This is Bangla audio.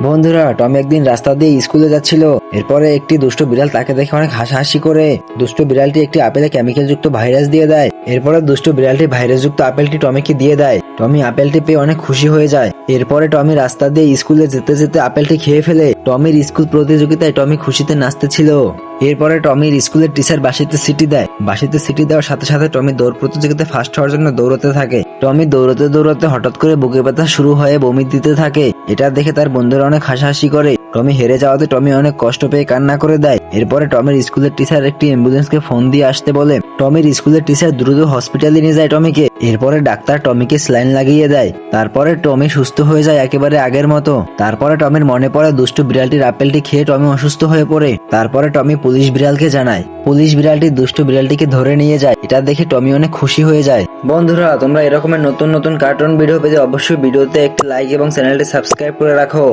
বন্ধুরা, টমি একদিন রাস্তা দিয়ে স্কুলে যাচ্ছিল। এরপরে একটি দুষ্ট বিড়াল তাকে দেখে অনেক হাসাহাসি করে। দুষ্ট বিড়ালটি একটি আপেলে কেমিক্যাল যুক্ত ভাইরাস দিয়ে দেয়। এরপরে দুষ্ট বিড়ালটি ভাইরাস যুক্ত আপেলটি টমিকে দিয়ে দেয়। টমি আপেলটি পেয়ে অনেক খুশি হয়ে যায়। এরপরে টমি রাস্তা দিয়ে স্কুলে যেতে যেতে আপেলটি খেয়ে ফেলে। টমির স্কুল প্রতিযোগিতায় টমি খুশিতে নাচতেছিল। এরপরে টমির স্কুলের টিচার বাঁশিতে সিটি দেয়। বাঁশিতে সিটি দেওয়ার সাথে সাথে টমি দৌড় প্রতিযোগিতায় ফার্স্ট হওয়ার জন্য দৌড়তে থাকে। টমি দৌড়তে দৌড়তে হঠাৎ করে বুকে ব্যথা শুরু হয়ে বমি দিতে থাকে। এটা দেখে তার বন্ধুরা অনেক হাসাহাসি করে। টমি হেরে যাওয়াতে টমি অনেক কষ্ট পেয়ে কান্না করে দেয়। এরপরে টমির স্কুলের টিচার একটি অ্যাম্বুলেন্সকে ফোন দিয়ে আসতে বলে। টমির স্কুলের টিচার দ্রুত হসপিটালে নিয়ে যায় টমিকে। এরপরে ডাক্তার টমিকে স্যালাইন লাগিয়ে দেয়। তারপরে টমি সুস্থ হয়ে যায় একেবারে আগের মতো। তারপরে টমির মনে পড়ে দুষ্ট বিড়ালটির আপেলটি খেয়ে টমি অসুস্থ হয়ে পড়ে। তারপরে টমি পুলিশ বিড়ালকে জানায়। পুলিশ বিড়ালটি দুষ্ট বিড়ালটিকে ধরে নিয়ে যায়। এটা দেখে টমি অনেক খুশি হয়ে যায়। বন্ধুরা, তোমরা এরকমের নতুন নতুন কার্টুন ভিডিও পেতে অবশ্যই ভিডিওতে একটি লাইক এবং চ্যানেলটি সাবস্ক্রাইব করে রাখো।